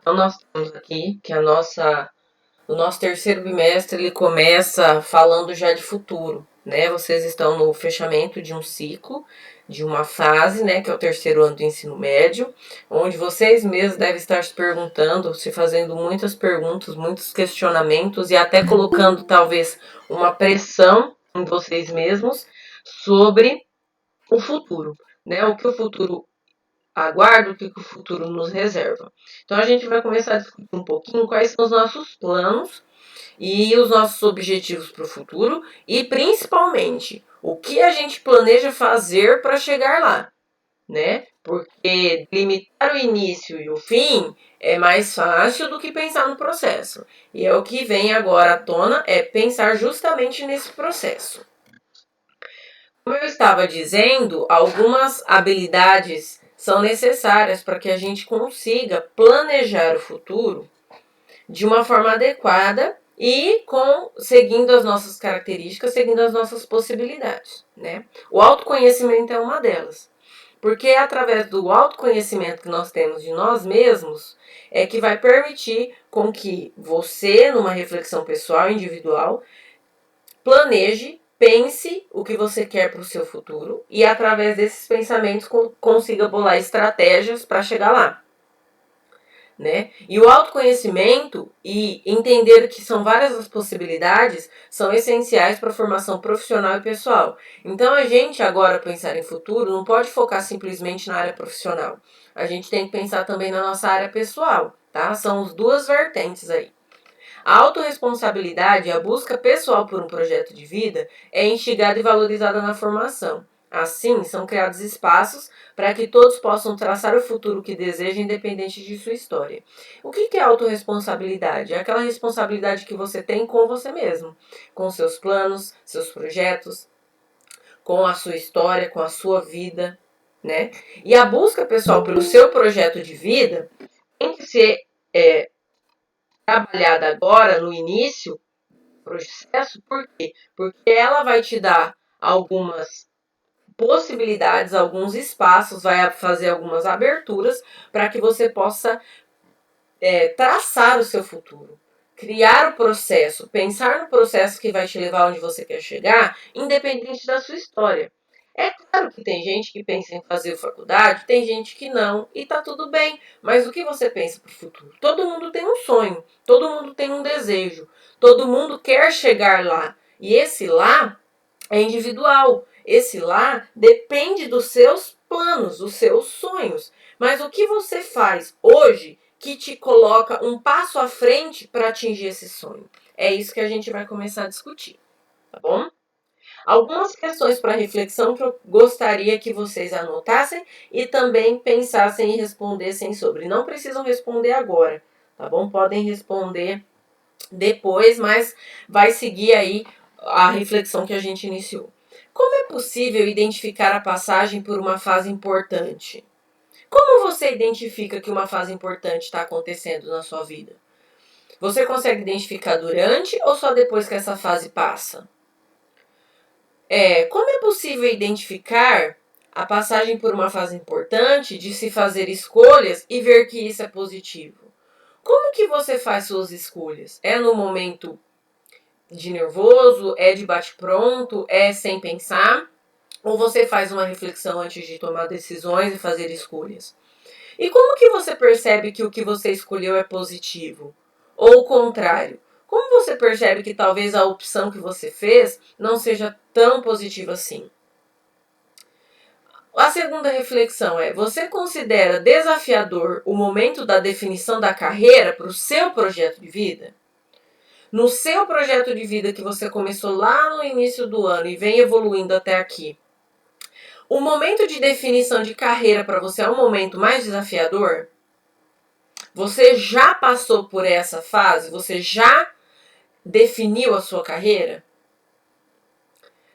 Então, nós temos aqui que o nosso terceiro bimestre ele começa falando já de futuro, né? Vocês estão no fechamento de um ciclo, de uma fase, né? Que é o terceiro ano do ensino médio, onde vocês mesmos devem estar se perguntando, se fazendo muitas perguntas, muitos questionamentos e até colocando talvez uma pressão em vocês mesmos sobre o futuro, né? O que o futuro aguarda, o que o futuro nos reserva. Então a gente vai começar a discutir um pouquinho quais são os nossos planos e os nossos objetivos para o futuro e principalmente o que a gente planeja fazer para chegar lá, né? Porque limitar o início e o fim é mais fácil do que pensar no processo. E é o que vem agora à tona, é pensar justamente nesse processo. Como eu estava dizendo, algumas habilidades são necessárias para que a gente consiga planejar o futuro de uma forma adequada e seguindo as nossas características, seguindo as nossas possibilidades, né? O autoconhecimento é uma delas. Porque é através do autoconhecimento que nós temos de nós mesmos é que vai permitir com que você, numa reflexão pessoal, individual, planeje, pense o que você quer para o seu futuro e através desses pensamentos consiga bolar estratégias para chegar lá. Né? E o autoconhecimento e entender que são várias as possibilidades são essenciais para a formação profissional e pessoal. Então a gente agora pensar em futuro não pode focar simplesmente na área profissional. A gente tem que pensar também na nossa área pessoal, tá? São as duas vertentes aí. A autorresponsabilidade e a busca pessoal por um projeto de vida é instigada e valorizada na formação. Assim, são criados espaços para que todos possam traçar o futuro que desejam, independente de sua história. O que é autorresponsabilidade? É aquela responsabilidade que você tem com você mesmo, com seus planos, seus projetos, com a sua história, com a sua vida, né? E a busca pessoal pelo seu projeto de vida tem que ser trabalhada agora, no início do processo, por quê? Porque ela vai te dar algumas possibilidades, alguns espaços, vai fazer algumas aberturas para que você possa traçar o seu futuro, criar o processo, pensar no processo que vai te levar onde você quer chegar, independente da sua história. É claro que tem gente que pensa em fazer faculdade, tem gente que não, e tá tudo bem. Mas o que você pensa para o futuro? Todo mundo tem um sonho, todo mundo tem um desejo, todo mundo quer chegar lá. E esse lá é individual. Esse lá depende dos seus planos, dos seus sonhos. Mas o que você faz hoje que te coloca um passo à frente para atingir esse sonho? É isso que a gente vai começar a discutir, tá bom? Algumas questões para reflexão que eu gostaria que vocês anotassem e também pensassem e respondessem sobre. Não precisam responder agora, tá bom? Podem responder depois, mas vai seguir aí a reflexão que a gente iniciou. Como é possível identificar a passagem por uma fase importante? Como você identifica que uma fase importante está acontecendo na sua vida? Você consegue identificar durante ou só depois que essa fase passa? Como é possível identificar a passagem por uma fase importante de se fazer escolhas e ver que isso é positivo? Como que você faz suas escolhas? É no momento de nervoso? É de bate-pronto? É sem pensar? Ou você faz uma reflexão antes de tomar decisões e fazer escolhas? E como que você percebe que o que você escolheu é positivo? Ou o contrário? Como você percebe que talvez a opção que você fez não seja tão positiva assim? A segunda reflexão é: você considera desafiador o momento da definição da carreira para o seu projeto de vida? No seu projeto de vida que você começou lá no início do ano e vem evoluindo até aqui, o momento de definição de carreira para você é um momento mais desafiador? Você já passou por essa fase? Você já definiu a sua carreira?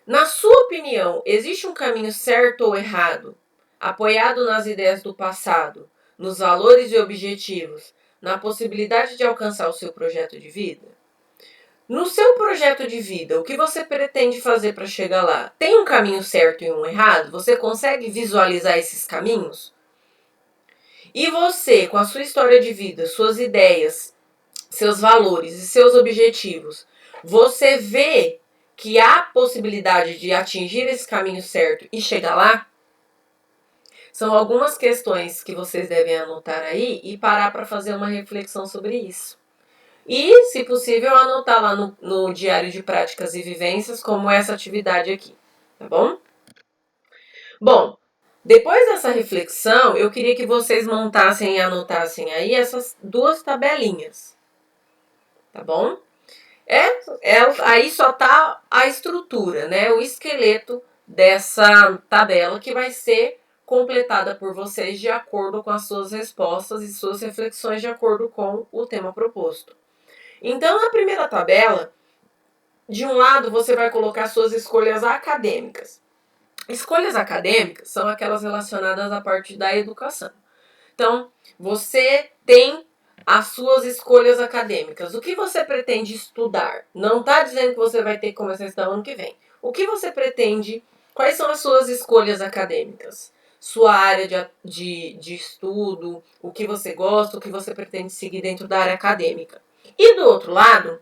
Na sua opinião, existe um caminho certo ou errado, apoiado nas ideias do passado, nos valores e objetivos, na possibilidade de alcançar o seu projeto de vida? No seu projeto de vida, o que você pretende fazer para chegar lá? Tem um caminho certo e um errado? Você consegue visualizar esses caminhos? e você, com a sua história de vida, suas ideias, seus valores e seus objetivos, você vê que há possibilidade de atingir esse caminho certo e chegar lá? São algumas questões que vocês devem anotar aí e parar para fazer uma reflexão sobre isso. E, se possível, anotar lá no diário de práticas e vivências como essa atividade aqui, tá bom? Bom, depois dessa reflexão, eu queria que vocês montassem e anotassem aí essas duas tabelinhas, tá bom? Aí só tá a estrutura, né? O esqueleto dessa tabela que vai ser completada por vocês de acordo com as suas respostas e suas reflexões de acordo com o tema proposto. Então, na primeira tabela, de um lado você vai colocar suas escolhas acadêmicas. Escolhas acadêmicas são aquelas relacionadas à parte da educação. Então, você tem as suas escolhas acadêmicas. O que você pretende estudar? Não está dizendo que você vai ter que começar a estudar ano que vem. O que você pretende? Quais são as suas escolhas acadêmicas? Sua área de estudo, o que você gosta, o que você pretende seguir dentro da área acadêmica. E do outro lado,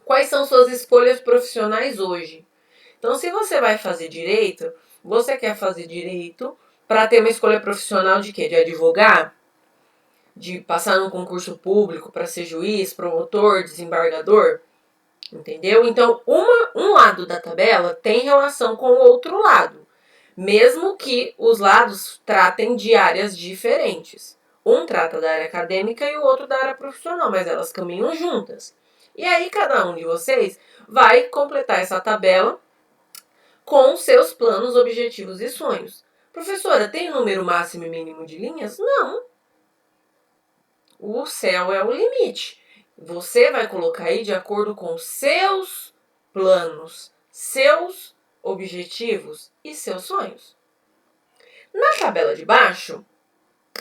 quais são suas escolhas profissionais hoje? Então, se você vai fazer direito, você quer fazer direito para ter uma escolha profissional de quê? De advogar? De passar num concurso público para ser juiz, promotor, desembargador? Entendeu? Então, um lado da tabela tem relação com o outro lado, mesmo que os lados tratem de áreas diferentes. Um trata da área acadêmica e o outro da área profissional, mas elas caminham juntas. E aí, cada um de vocês vai completar essa tabela com seus planos, objetivos e sonhos. Professora, tem número máximo e mínimo de linhas? Não. O céu é o limite. Você vai colocar aí de acordo com seus planos, seus objetivos e seus sonhos. Na tabela de baixo,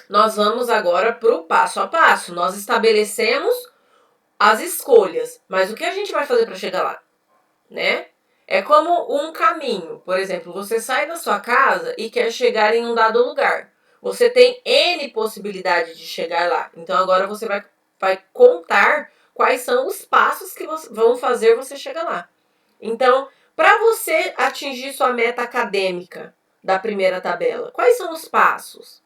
nós vamos agora para o passo a passo. Nós estabelecemos as escolhas, mas o que a gente vai fazer para chegar lá, né? É como um caminho. Por exemplo, você sai da sua casa e quer chegar em um dado lugar. Você tem N possibilidades de chegar lá. Então agora você vai contar quais são os passos que vão fazer você chegar lá. Então, para você atingir sua meta acadêmica da primeira tabela, quais são os passos?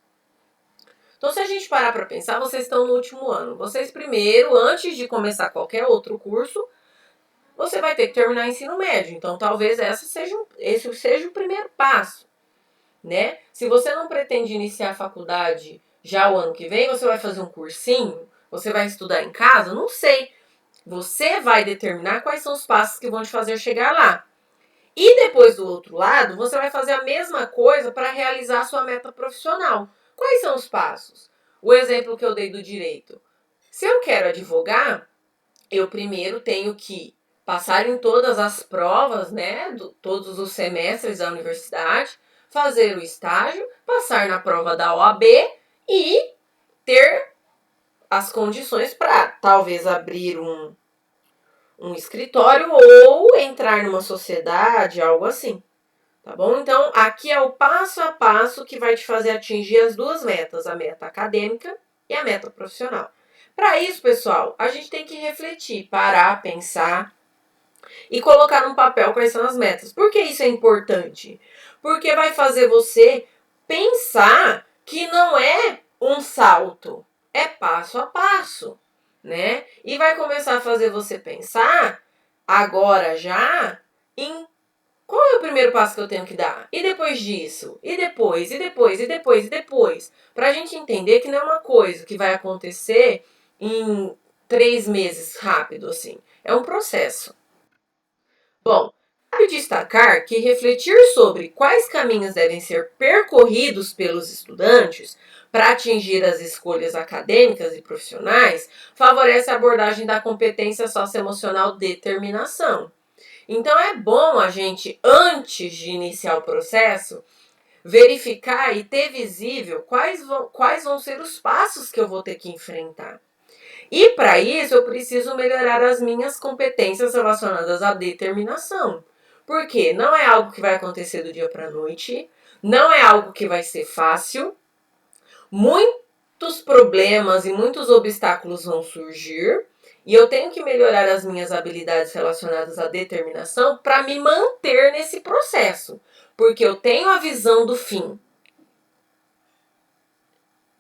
Então, se a gente parar para pensar, vocês estão no último ano. Vocês primeiro, antes de começar qualquer outro curso, você vai ter que terminar o ensino médio. Então, talvez esse seja o primeiro passo, né? Se você não pretende iniciar a faculdade já o ano que vem, você vai fazer um cursinho? Você vai estudar em casa? Não sei. Você vai determinar quais são os passos que vão te fazer chegar lá. E depois, do outro lado, você vai fazer a mesma coisa para realizar a sua meta profissional. Quais são os passos? O exemplo que eu dei do direito. Se eu quero advogar, eu primeiro tenho que passar em todas as provas, né, todos os semestres da universidade, fazer o estágio, passar na prova da OAB e ter as condições para talvez abrir um escritório ou entrar numa sociedade, algo assim. Tá bom? Então, aqui é o passo a passo que vai te fazer atingir as duas metas, a meta acadêmica e a meta profissional. Para isso, pessoal, a gente tem que refletir, parar, pensar e colocar no papel quais são as metas. Por que isso é importante? Porque vai fazer você pensar que não é um salto, é passo a passo, né? E vai começar a fazer você pensar agora já em qual é o primeiro passo que eu tenho que dar? E depois disso? E depois? E depois? E depois? E depois? Pra gente entender que não é uma coisa que vai acontecer em 3 meses rápido, assim. É um processo. Bom, cabe destacar que refletir sobre quais caminhos devem ser percorridos pelos estudantes para atingir as escolhas acadêmicas e profissionais favorece a abordagem da competência socioemocional determinação. Então é bom a gente, antes de iniciar o processo, verificar e ter visível quais vão ser os passos que eu vou ter que enfrentar. E para isso eu preciso melhorar as minhas competências relacionadas à determinação. Porque não é algo que vai acontecer do dia para a noite, não é algo que vai ser fácil. muitos problemas e muitos obstáculos vão surgir e eu tenho que melhorar as minhas habilidades relacionadas à determinação para me manter nesse processo, porque eu tenho a visão do fim,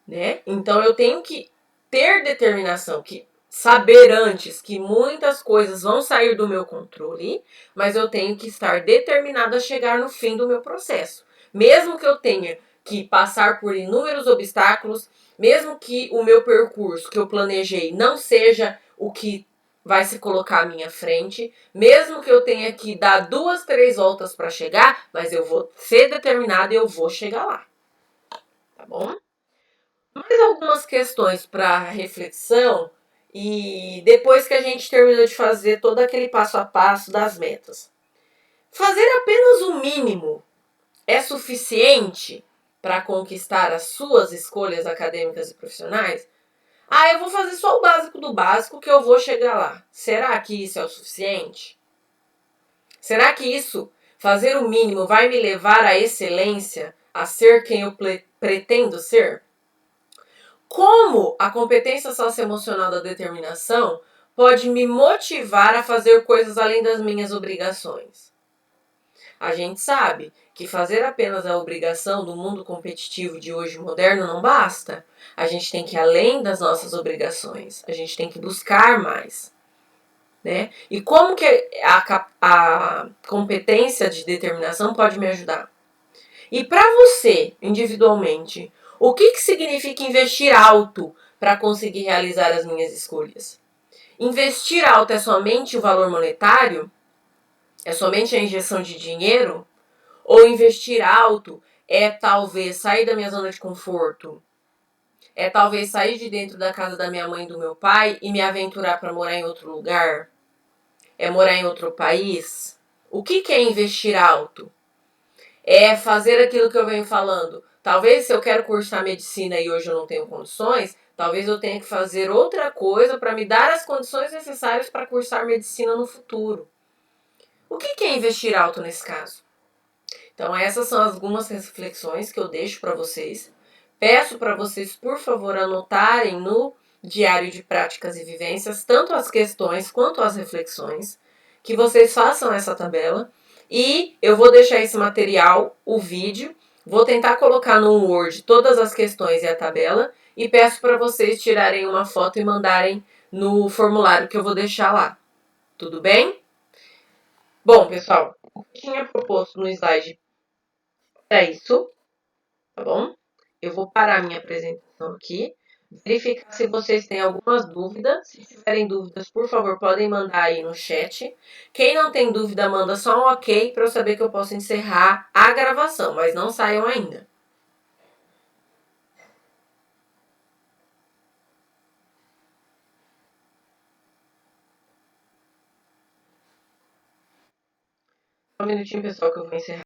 né? Então eu tenho que ter determinação, que saber antes que muitas coisas vão sair do meu controle, mas eu tenho que estar determinada a chegar no fim do meu processo, mesmo que eu tenha que passar por inúmeros obstáculos, mesmo que o meu percurso que eu planejei não seja o que vai se colocar à minha frente, mesmo que eu tenha que dar 2, 3 voltas para chegar, mas eu vou ser determinada e eu vou chegar lá, tá bom? Mais algumas questões para reflexão e depois que a gente terminou de fazer todo aquele passo a passo das metas. Fazer apenas o mínimo é suficiente para conquistar as suas escolhas acadêmicas e profissionais? Ah, eu vou fazer só o básico do básico que eu vou chegar lá. Será que isso é o suficiente? Será que isso, fazer o mínimo, vai me levar à excelência, a ser quem eu pretendo ser? Como a competência socioemocional da determinação pode me motivar a fazer coisas além das minhas obrigações? A gente sabe que fazer apenas a obrigação do mundo competitivo de hoje moderno não basta. A gente tem que ir além das nossas obrigações. A gente tem que buscar mais. Né? E como que a competência de determinação pode me ajudar? E para você, individualmente, o que significa investir alto para conseguir realizar as minhas escolhas? Investir alto é somente o valor monetário? É somente a injeção de dinheiro? Ou investir alto é talvez sair da minha zona de conforto? É talvez sair de dentro da casa da minha mãe e do meu pai e me aventurar para morar em outro lugar? É morar em outro país? O que é investir alto? É fazer aquilo que eu venho falando. Talvez se eu quero cursar medicina e hoje eu não tenho condições, talvez eu tenha que fazer outra coisa para me dar as condições necessárias para cursar medicina no futuro. O que é investir alto nesse caso? Então essas são algumas reflexões que eu deixo para vocês. Peço para vocês, por favor, anotarem no diário de práticas e vivências tanto as questões quanto as reflexões, que vocês façam essa tabela e eu vou deixar esse material, o vídeo, vou tentar colocar no Word todas as questões e a tabela e peço para vocês tirarem uma foto e mandarem no formulário que eu vou deixar lá. Tudo bem? Bom, pessoal, o que eu tinha proposto no slide é isso, tá bom? Eu vou parar minha apresentação aqui, verificar se vocês têm algumas dúvidas. Se tiverem dúvidas, por favor, podem mandar aí no chat. Quem não tem dúvida, manda só um ok para eu saber que eu posso encerrar a gravação, mas não saiam ainda. Só um minutinho, pessoal, que eu vou encerrar.